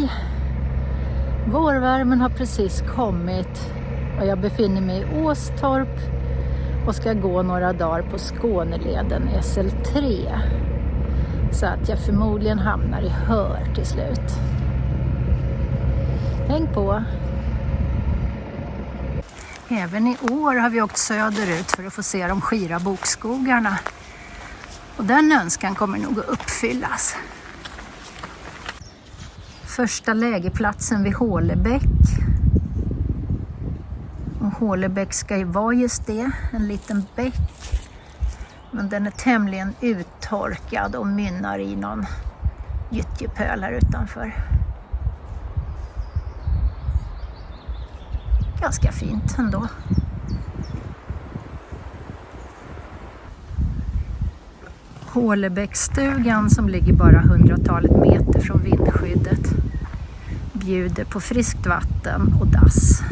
Hej! Vårvärmen har precis kommit och jag befinner mig i Åstorp och ska gå några dagar på Skåneleden SL3. Så att jag förmodligen hamnar i Hör till slut. Häng på! Även i år har vi åkt söderut för att få se de skira bokskogarna. Och den önskan kommer nog att uppfyllas. Första lägerplatsen vid Hålebäck. Och Hålebäck ska ju vara just det, en liten bäck. Men den är tämligen uttorkad och mynnar i någon gyttjepöl här utanför. Ganska fint ändå. Hålebäcksstugan som ligger bara 100-talet meter från vindskyddet bjuder på friskt vatten och dass.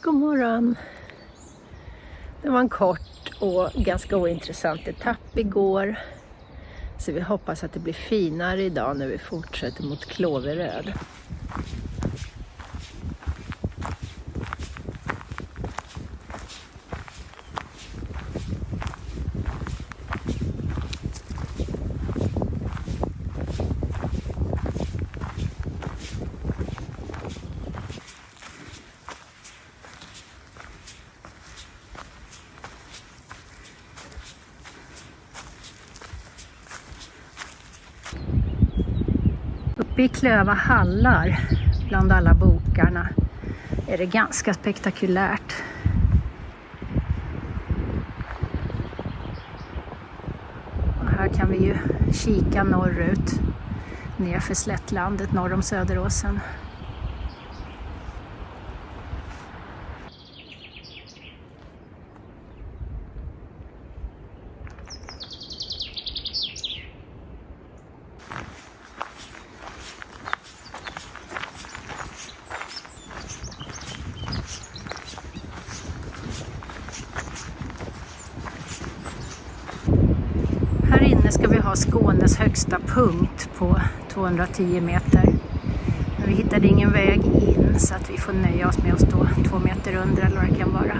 God morgon! Det var en kort och ganska ointressant etapp igår. Så vi hoppas att det blir finare idag när vi fortsätter mot Klåveröd. Uppe i Klöva hallar, bland alla bokarna, är det ganska spektakulärt. Och här kan vi ju kika norrut, ner för slättlandet norr om Söderåsen. Här inne ska vi ha Skånes högsta punkt på 210 meter. Men vi hittade ingen väg in så att vi får nöja oss med att stå 2 meter under eller vad det kan vara.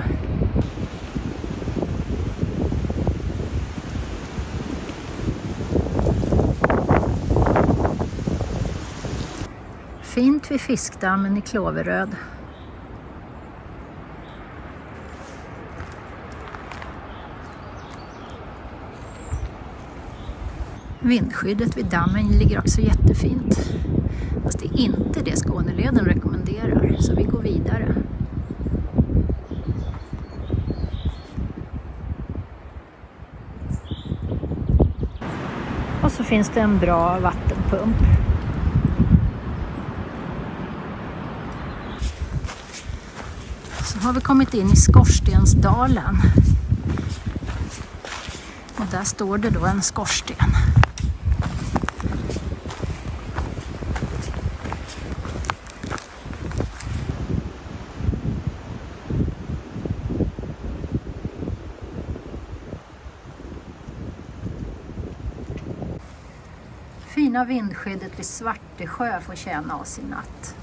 Fint vid fiskdammen i Klåveröd. Vindskyddet vid dammen ligger också jättefint. Fast det är inte det Skåneleden rekommenderar, så vi går vidare. Och så finns det en bra vattenpump. Så har vi kommit in i Skorstensdalen. Och där står det då en skorsten. Fina vindskyddet vid Svartesjö får tjäna oss i natt.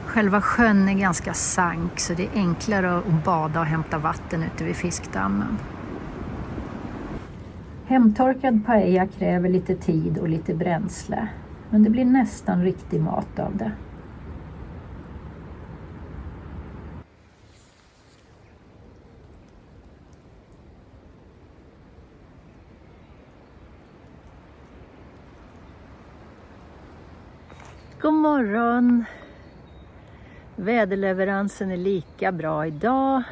Själva sjön är ganska sank så det är enklare att bada och hämta vatten ute vid fiskdammen. Hemtorkad paella kräver lite tid och lite bränsle. Men det blir nästan riktig mat av det. God morgon! Väderleveransen är lika bra idag.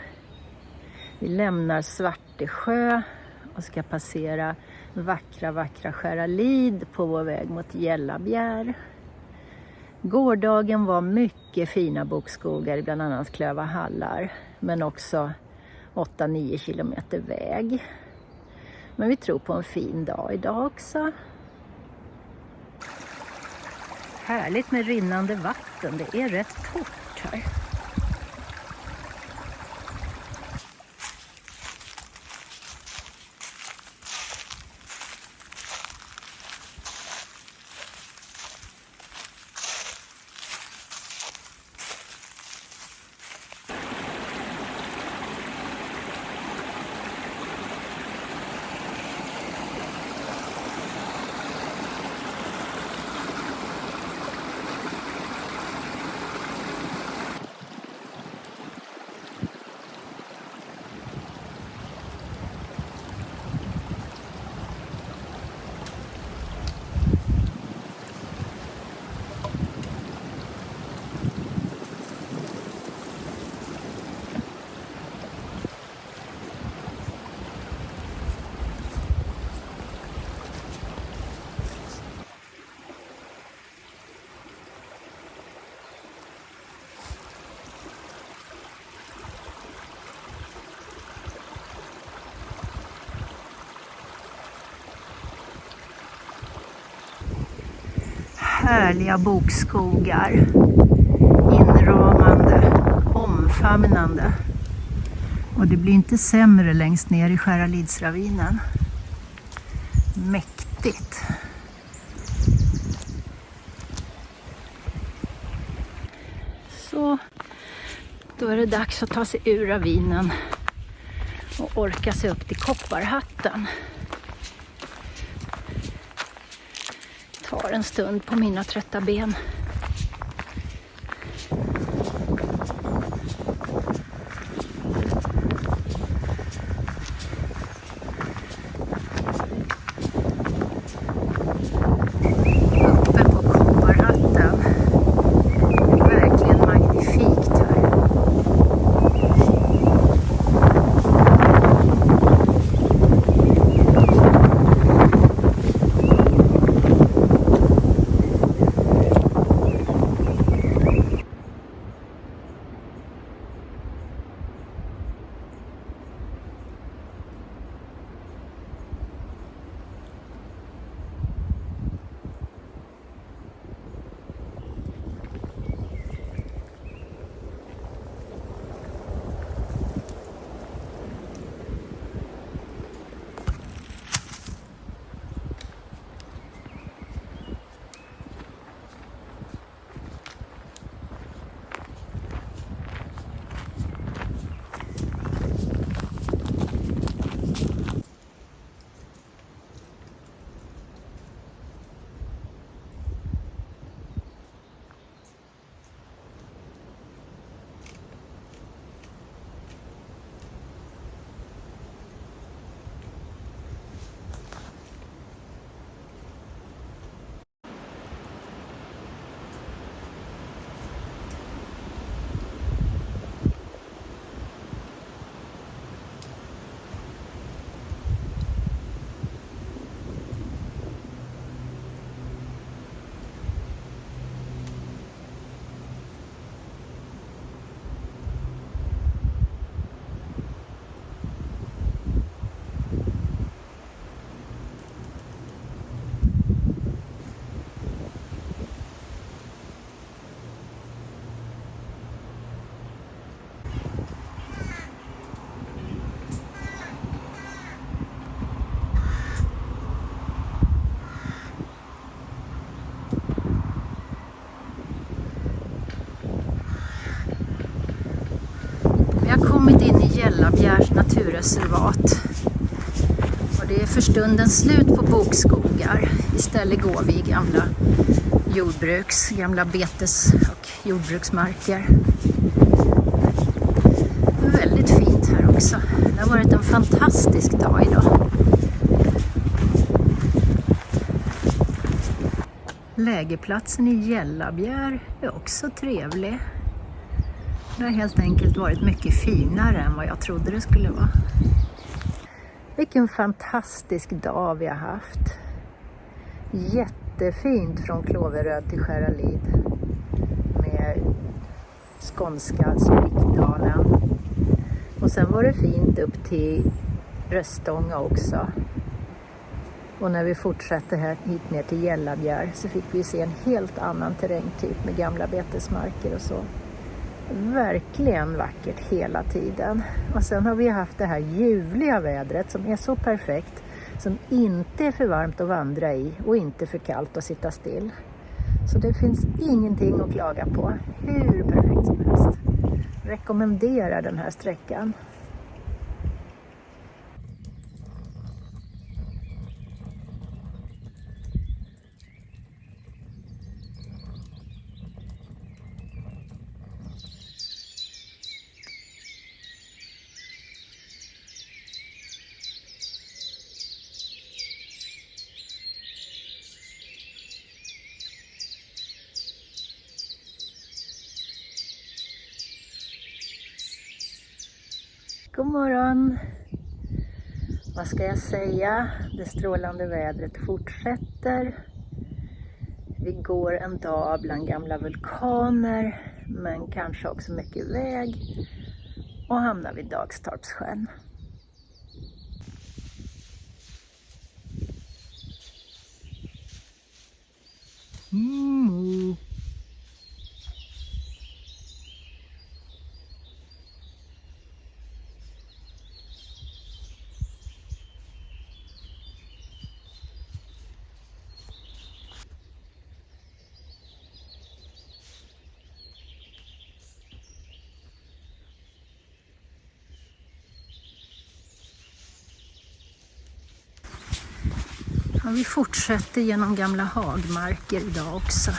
Vi lämnar Svartesjö och ska passera vackra Skäralid på vår väg mot Gällabjär. Gårdagen var mycket fina bokskogar, bland annat Klövahallar, men också 8-9 kilometer väg. Men vi tror på en fin dag idag också. Härligt med rinnande vatten, det är rätt torrt här. Härliga bokskogar, inramande, omfamnande. Och det blir inte sämre längst ner i Skäralidsravinen. Mäktigt. Så, då är det dags att ta sig ur ravinen och orka sig upp till Kopparhatten. Tar en stund på mina trötta ben. Uppe på Kopparhatten. Verkligen magnifikt här. Kommit in i Gällabjärs naturreservat och det är för stunden slut på bokskogar. Istället går vi i gamla betes- och jordbruksmarker. Det är väldigt fint här också. Det har varit en fantastisk dag idag. Lägerplatsen i Gällabjär är också trevlig. Det har helt enkelt varit mycket finare än vad jag trodde det skulle vara. Vilken fantastisk dag vi har haft. Jättefint från Klåveröd till Skäralid. Med skånska Sprickdalen. Och sen var det fint upp till Röstånga också. Och när vi fortsatte här hit ner till Gällabjär så fick vi se en helt annan terrängtyp med gamla betesmarker och så. Verkligen vackert hela tiden. Och sen har vi haft det här ljuvliga vädret som är så perfekt. Som inte är för varmt att vandra i och inte för kallt att sitta still. Så det finns ingenting att klaga på. Hur perfekt som helst. Rekommenderar den här sträckan. God morgon! Vad ska jag säga? Det strålande vädret fortsätter. Vi går en dag bland gamla vulkaner, men kanske också mycket väg. Och hamnar vid Dagstorpssjön. Ja, vi fortsätter genom gamla hagmarker idag också.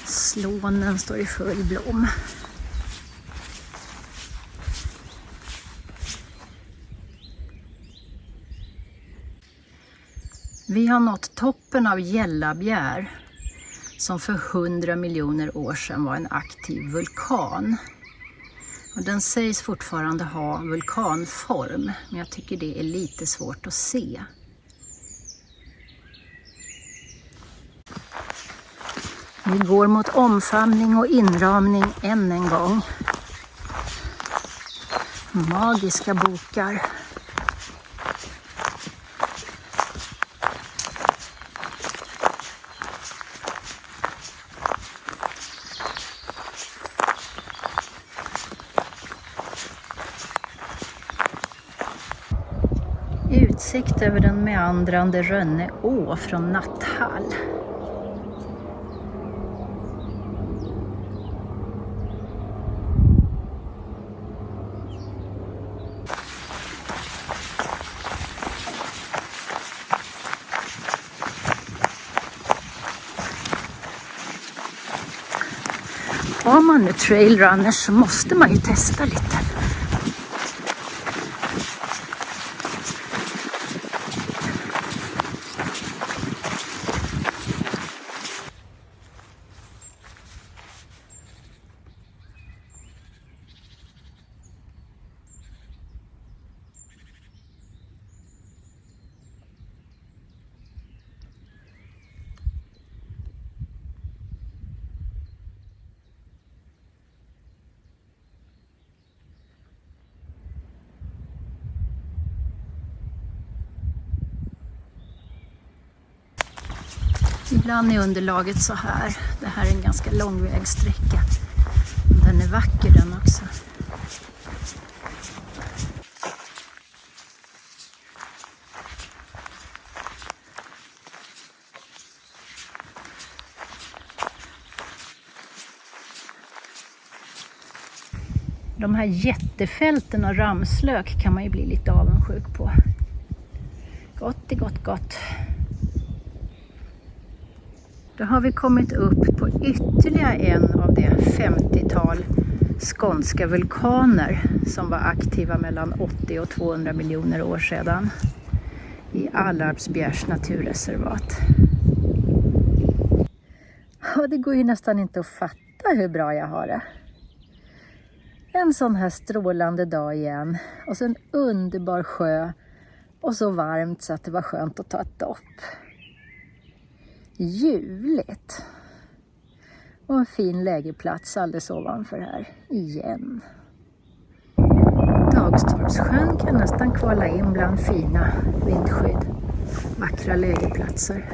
Slånen står i full blom. Vi har nått toppen av Gällabjär som för 100 miljoner år sedan var en aktiv vulkan. Och den sägs fortfarande ha vulkanform, men jag tycker det är lite svårt att se. Vi går mot omfamning och inramning än en gång. Magiska bokar. Utsikt över den meandrande Rönne å från Natthall. Har man nu trailrunners så måste man ju testa lite. Ibland är underlaget så här. Det här är en ganska lång vägsträcka. Den är vacker den också. De här jättefälten av ramslök kan man ju bli lite avundsjuk på. Gott är gott, gott. Då har vi kommit upp på ytterligare en av de 50-tal skånska vulkaner som var aktiva mellan 80 och 200 miljoner år sedan i Allarpsbjärs naturreservat. Och det går ju nästan inte att fatta hur bra jag har det. En sån här strålande dag igen. Och så en underbar sjö. Och så varmt så att det var skönt att ta ett dopp. Ljuvligt. Och en fin lägerplats alldeles ovanför här igen. Dagstorpssjön kan nästan kvala in bland fina vindskydd. Vackra lägerplatser.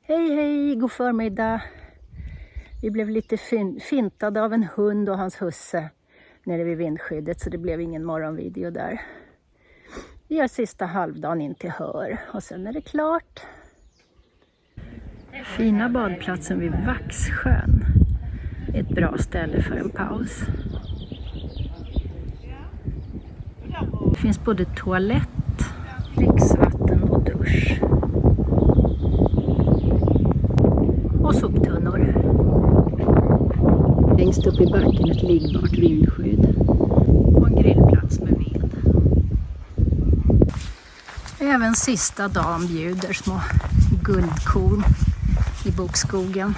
Hej hej, god förmiddag. Vi blev lite fintade av en hund och hans husse nere vid vindskyddet, så det blev ingen morgonvideo där. Vi har sista halvdagen in till Hör och sen är det klart. Fina badplatsen vid Vaxsjön. Ett bra ställe för en paus. Det finns både toalett, dricksvatten och dusch. Och soptunnor. Längst upp i backen ett liggbart vindskydd. Och en grillplats med ved. Även sista dagen bjuder små guldkorn i bokskogen.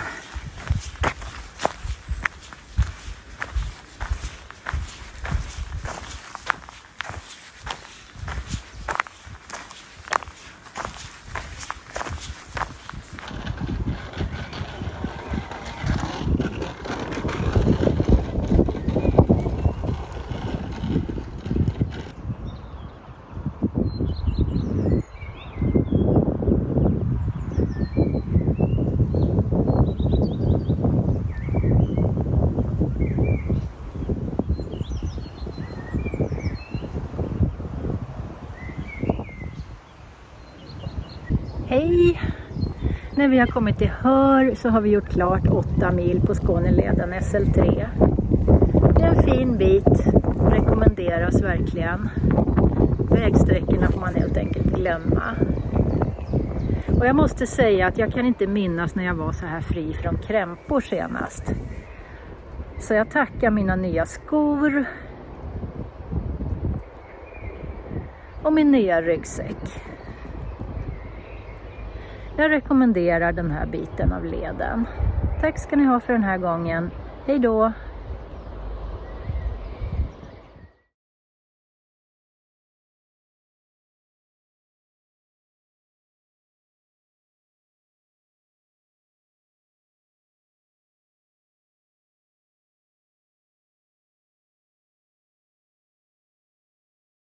Hej! När vi har kommit till Hör så har vi gjort klart 8 mil på Skåneleden SL3. Det är en fin bit, rekommenderas verkligen. Vägsträckorna får man helt enkelt glömma. Och jag måste säga att jag kan inte minnas när jag var så här fri från krämpor senast. Så jag tackar mina nya skor och min nya ryggsäck. Jag rekommenderar den här biten av leden. Tack ska ni ha för den här gången. Hej då!